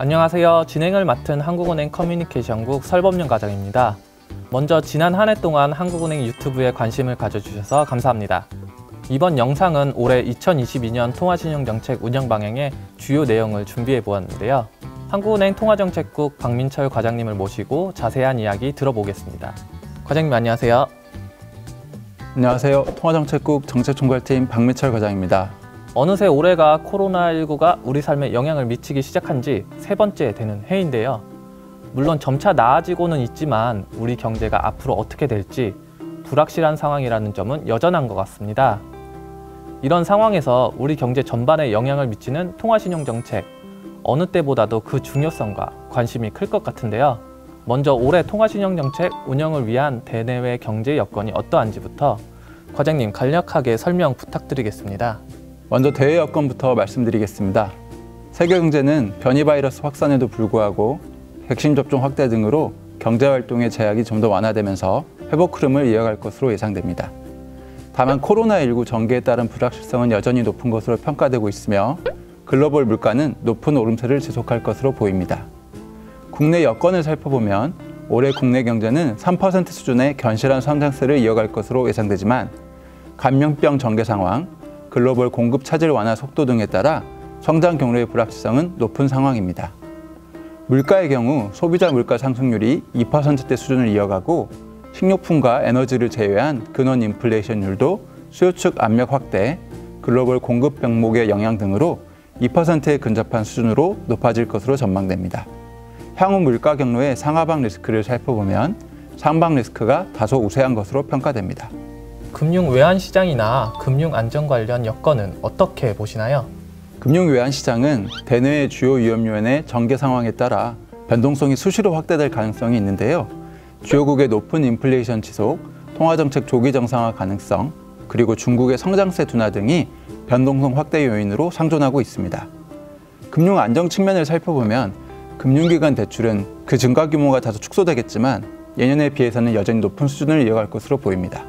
안녕하세요. 진행을 맡은 한국은행 커뮤니케이션국 설범용 과장입니다. 먼저 지난 한 해 동안 한국은행 유튜브에 관심을 가져주셔서 감사합니다. 이번 영상은 올해 2022년 통화신용정책 운영 방향의 주요 내용을 준비해 보았는데요. 한국은행 통화정책국 박민철 과장님을 모시고 자세한 이야기 들어보겠습니다. 과장님 안녕하세요. 안녕하세요. 통화정책국 정책총괄팀 박민철 과장입니다. 어느새 올해가 코로나19가 우리 삶에 영향을 미치기 시작한 지 3번째 되는 해인데요. 물론 점차 나아지고는 있지만 우리 경제가 앞으로 어떻게 될지 불확실한 상황이라는 점은 여전한 것 같습니다. 이런 상황에서 우리 경제 전반에 영향을 미치는 통화신용정책, 어느 때보다도 그 중요성과 관심이 클 것 같은데요. 먼저 올해 통화신용정책 운영을 위한 대내외 경제 여건이 어떠한지부터 과장님 간략하게 설명 부탁드리겠습니다. 먼저 대외 여건부터 말씀드리겠습니다. 세계 경제는 변이 바이러스 확산에도 불구하고 백신 접종 확대 등으로 경제활동의 제약이 좀 더 완화되면서 회복 흐름을 이어갈 것으로 예상됩니다. 다만 코로나19 전개에 따른 불확실성은 여전히 높은 것으로 평가되고 있으며 글로벌 물가는 높은 오름세를 지속할 것으로 보입니다. 국내 여건을 살펴보면 올해 국내 경제는 3% 수준의 견실한 성장세를 이어갈 것으로 예상되지만 감염병 전개 상황, 글로벌 공급 차질 완화 속도 등에 따라 성장 경로의 불확실성은 높은 상황입니다. 물가의 경우 소비자 물가 상승률이 2%대 수준을 이어가고 식료품과 에너지를 제외한 근원 인플레이션율도 수요 측 압력 확대, 글로벌 공급 병목의 영향 등으로 2%에 근접한 수준으로 높아질 것으로 전망됩니다. 향후 물가 경로의 상하방 리스크를 살펴보면 상방 리스크가 다소 우세한 것으로 평가됩니다. 금융 외환 시장이나 금융 안정 관련 여건은 어떻게 보시나요? 금융 외환 시장은 대내외 주요 위험 요인의 전개 상황에 따라 변동성이 수시로 확대될 가능성이 있는데요. 주요국의 높은 인플레이션 지속, 통화정책 조기 정상화 가능성, 그리고 중국의 성장세 둔화 등이 변동성 확대 요인으로 상존하고 있습니다. 금융 안정 측면을 살펴보면 금융기관 대출은 그 증가 규모가 다소 축소되겠지만 예년에 비해서는 여전히 높은 수준을 이어갈 것으로 보입니다.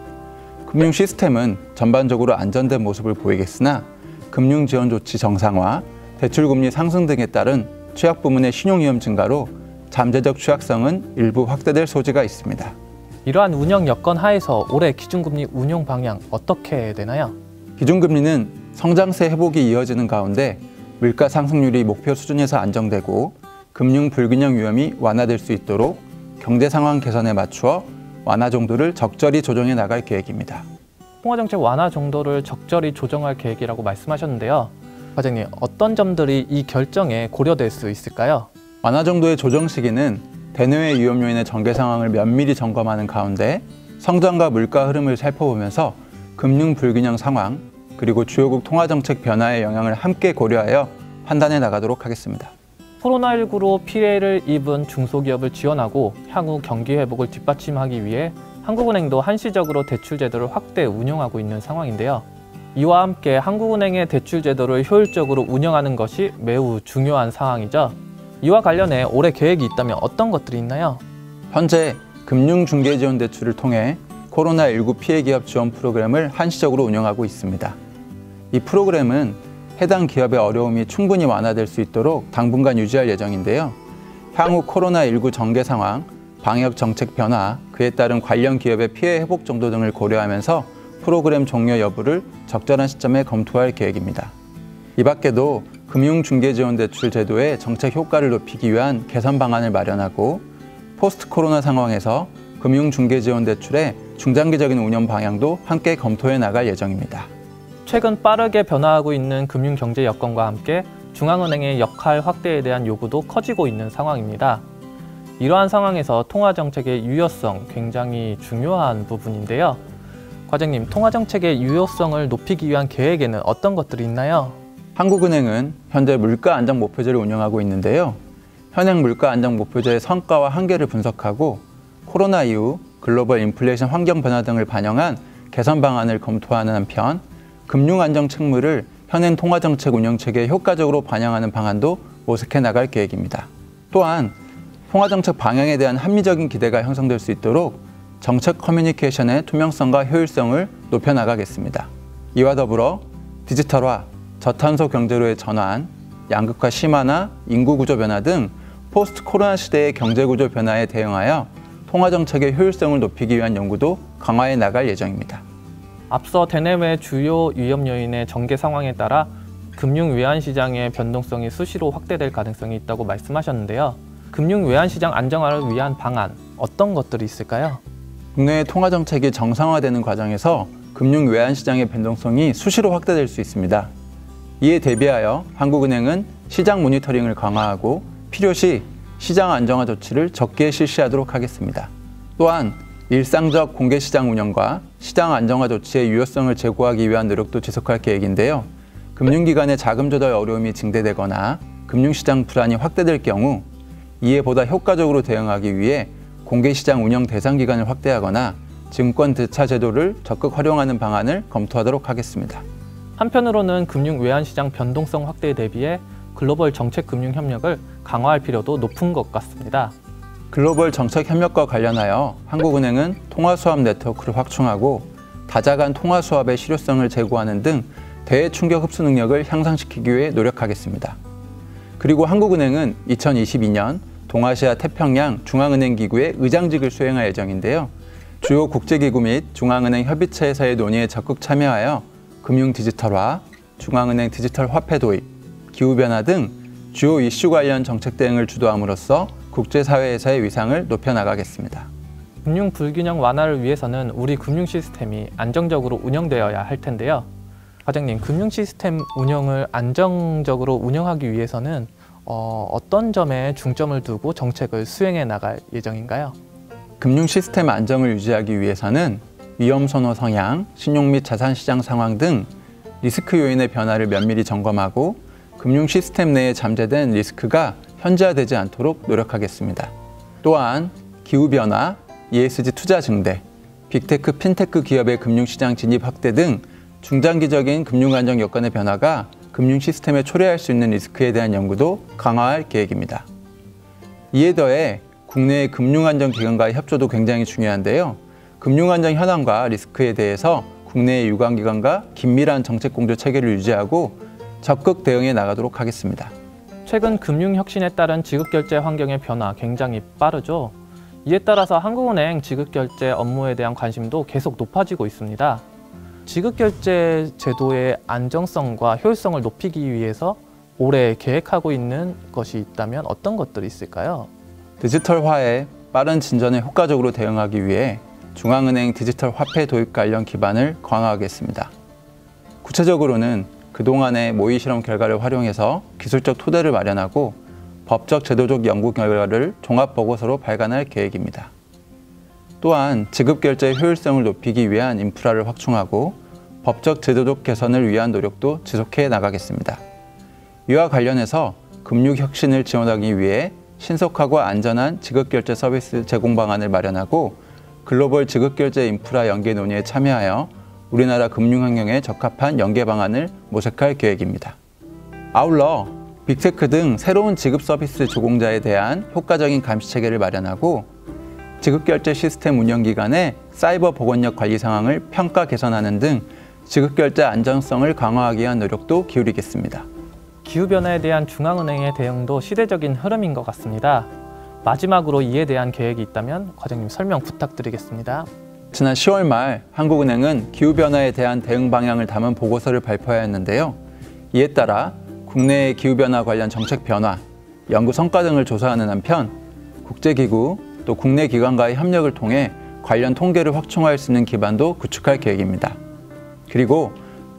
금융 시스템은 전반적으로 안전된 모습을 보이겠으나 금융 지원 조치 정상화, 대출 금리 상승 등에 따른 취약 부문의 신용 위험 증가로 잠재적 취약성은 일부 확대될 소지가 있습니다. 이러한 운영 여건 하에서 올해 기준금리 운용 방향 어떻게 되나요? 기준금리는 성장세 회복이 이어지는 가운데 물가 상승률이 목표 수준에서 안정되고 금융 불균형 위험이 완화될 수 있도록 경제 상황 개선에 맞추어 완화 정도를 적절히 조정해 나갈 계획입니다. 통화정책 완화 정도를 적절히 조정할 계획이라고 말씀하셨는데요. 과장님, 어떤 점들이 이 결정에 고려될 수 있을까요? 완화 정도의 조정 시기는 대내외 위험 요인의 전개 상황을 면밀히 점검하는 가운데 성장과 물가 흐름을 살펴보면서 금융 불균형 상황, 그리고 주요국 통화정책 변화의 영향을 함께 고려하여 판단해 나가도록 하겠습니다. 코로나19로 피해를 입은 중소기업을 지원하고 향후 경기 회복을 뒷받침하기 위해 한국은행도 한시적으로 대출 제도를 확대 운영하고 있는 상황인데요. 이와 함께 한국은행의 대출 제도를 효율적으로 운영하는 것이 매우 중요한 상황이죠. 이와 관련해 올해 계획이 있다면 어떤 것들이 있나요? 현재 금융중개지원대출을 통해 코로나19 피해기업 지원 프로그램을 한시적으로 운영하고 있습니다. 이 프로그램은 해당 기업의 어려움이 충분히 완화될 수 있도록 당분간 유지할 예정인데요. 향후 코로나19 전개 상황, 방역 정책 변화, 그에 따른 관련 기업의 피해 회복 정도 등을 고려하면서 프로그램 종료 여부를 적절한 시점에 검토할 계획입니다. 이 밖에도 금융중개지원대출 제도의 정책 효과를 높이기 위한 개선 방안을 마련하고 포스트 코로나 상황에서 금융중개지원대출의 중장기적인 운영 방향도 함께 검토해 나갈 예정입니다. 최근 빠르게 변화하고 있는 금융경제 여건과 함께 중앙은행의 역할 확대에 대한 요구도 커지고 있는 상황입니다. 이러한 상황에서 통화정책의 유효성 굉장히 중요한 부분인데요. 과장님, 통화정책의 유효성을 높이기 위한 계획에는 어떤 것들이 있나요? 한국은행은 현재 물가 안정 목표제를 운영하고 있는데요. 현행 물가 안정 목표제의 성과와 한계를 분석하고 코로나 이후 글로벌 인플레이션 환경 변화 등을 반영한 개선 방안을 검토하는 한편 금융 안정 책무를 현행 통화정책 운영체계에 효과적으로 반영하는 방안도 모색해 나갈 계획입니다. 또한 통화정책 방향에 대한 합리적인 기대가 형성될 수 있도록 정책 커뮤니케이션의 투명성과 효율성을 높여나가겠습니다. 이와 더불어 디지털화, 저탄소 경제로의 전환, 양극화 심화나 인구 구조 변화 등 포스트 코로나 시대의 경제 구조 변화에 대응하여 통화 정책의 효율성을 높이기 위한 연구도 강화해 나갈 예정입니다. 앞서 대내외 주요 위험 요인의 전개 상황에 따라 금융 외환 시장의 변동성이 수시로 확대될 가능성이 있다고 말씀하셨는데요. 금융 외환 시장 안정화를 위한 방안 어떤 것들이 있을까요? 국내의 통화 정책이 정상화되는 과정에서 금융 외환 시장의 변동성이 수시로 확대될 수 있습니다. 이에 대비하여 한국은행은 시장 모니터링을 강화하고 필요시 시장 안정화 조치를 적게 실시하도록 하겠습니다. 또한 일상적 공개시장 운영과 시장 안정화 조치의 유효성을 제고하기 위한 노력도 지속할 계획인데요. 금융기관의 자금 조달 어려움이 증대되거나 금융시장 불안이 확대될 경우 이에 보다 효과적으로 대응하기 위해 공개시장 운영 대상 기간을 확대하거나 증권 대차 제도를 적극 활용하는 방안을 검토하도록 하겠습니다. 한편으로는 금융 외환 시장 변동성 확대에 대비해 글로벌 정책 금융 협력을 강화할 필요도 높은 것 같습니다. 글로벌 정책 협력과 관련하여 한국은행은 통화수합 네트워크를 확충하고 다자간 통화수합의 실효성을 제고하는 등 대충격 흡수 능력을 향상시키기 위해 노력하겠습니다. 그리고 한국은행은 2022년 동아시아 태평양 중앙은행 기구의 의장직을 수행할 예정인데요. 주요 국제기구 및 중앙은행 협의체에서의 논의에 적극 참여하여 금융 디지털화, 중앙은행 디지털 화폐 도입, 기후변화 등 주요 이슈 관련 정책 대응을 주도함으로써 국제사회에서의 위상을 높여나가겠습니다. 금융 불균형 완화를 위해서는 우리 금융 시스템이 안정적으로 운영되어야 할 텐데요. 과장님, 금융 시스템 운영을 안정적으로 운영하기 위해서는 어떤 점에 중점을 두고 정책을 수행해 나갈 예정인가요? 금융 시스템 안정을 유지하기 위해서는 위험 선호 성향, 신용 및 자산 시장 상황 등 리스크 요인의 변화를 면밀히 점검하고 금융 시스템 내에 잠재된 리스크가 현저화되지 않도록 노력하겠습니다. 또한 기후변화, ESG 투자 증대, 빅테크, 핀테크 기업의 금융시장 진입 확대 등 중장기적인 금융안정 여건의 변화가 금융 시스템에 초래할 수 있는 리스크에 대한 연구도 강화할 계획입니다. 이에 더해 국내의 금융안정기관과의 협조도 굉장히 중요한데요. 금융안정 현황과 리스크에 대해서 국내의 유관기관과 긴밀한 정책공조 체계를 유지하고 적극 대응해 나가도록 하겠습니다. 최근 금융혁신에 따른 지급결제 환경의 변화 굉장히 빠르죠. 이에 따라서 한국은행 지급결제 업무에 대한 관심도 계속 높아지고 있습니다. 지급결제 제도의 안정성과 효율성을 높이기 위해서 올해 계획하고 있는 것이 있다면 어떤 것들이 있을까요? 디지털화에 빠른 진전에 효과적으로 대응하기 위해 중앙은행 디지털 화폐 도입 관련 기반을 강화하겠습니다. 구체적으로는 그동안의 모의 실험 결과를 활용해서 기술적 토대를 마련하고 법적 제도적 연구 결과를 종합 보고서로 발간할 계획입니다. 또한 지급결제의 효율성을 높이기 위한 인프라를 확충하고 법적 제도적 개선을 위한 노력도 지속해 나가겠습니다. 이와 관련해서 금융혁신을 지원하기 위해 신속하고 안전한 지급결제 서비스 제공 방안을 마련하고 글로벌 지급결제 인프라 연계 논의에 참여하여 우리나라 금융환경에 적합한 연계 방안을 모색할 계획입니다. 아울러 빅테크 등 새로운 지급 서비스 제공자에 대한 효과적인 감시 체계를 마련하고 지급결제 시스템 운영기관의 사이버 보건력 관리 상황을 평가 개선하는 등 지급결제 안정성을 강화하기 위한 노력도 기울이겠습니다. 기후변화에 대한 중앙은행의 대응도 시대적인 흐름인 것 같습니다. 마지막으로 이에 대한 계획이 있다면 과장님 설명 부탁드리겠습니다. 지난 10월 말 한국은행은 기후변화에 대한 대응 방향을 담은 보고서를 발표하였는데요. 이에 따라 국내의 기후변화 관련 정책 변화, 연구 성과 등을 조사하는 한편 국제기구 또 국내 기관과의 협력을 통해 관련 통계를 확충할 수 있는 기반도 구축할 계획입니다. 그리고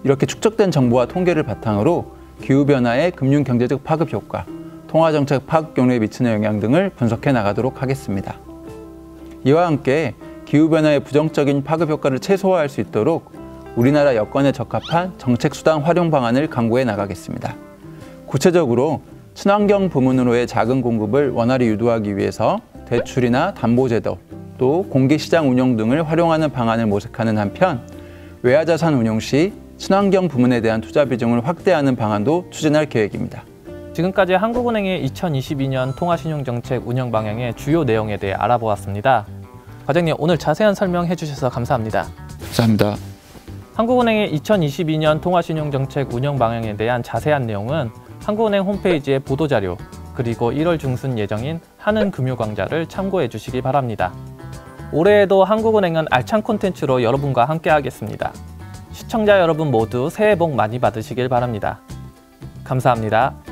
이렇게 축적된 정보와 통계를 바탕으로 기후변화의 금융경제적 파급 효과, 통화정책 파급 경로에 미치는 영향 등을 분석해 나가도록 하겠습니다. 이와 함께 기후변화의 부정적인 파급 효과를 최소화할 수 있도록 우리나라 여건에 적합한 정책수단 활용 방안을 강구해 나가겠습니다. 구체적으로 친환경 부문으로의 자금 공급을 원활히 유도하기 위해서 대출이나 담보제도, 또 공개시장 운영 등을 활용하는 방안을 모색하는 한편 외화자산 운용 시 친환경 부문에 대한 투자 비중을 확대하는 방안도 추진할 계획입니다. 지금까지 한국은행의 2022년 통화신용정책 운영 방향의 주요 내용에 대해 알아보았습니다. 과장님, 오늘 자세한 설명해 주셔서 감사합니다. 감사합니다. 한국은행의 2022년 통화신용정책 운영 방향에 대한 자세한 내용은 한국은행 홈페이지의 보도자료, 그리고 1월 중순 예정인 하는금요광자를 참고해 주시기 바랍니다. 올해에도 한국은행은 알찬 콘텐츠로 여러분과 함께 하겠습니다. 시청자 여러분 모두 새해 복 많이 받으시길 바랍니다. 감사합니다.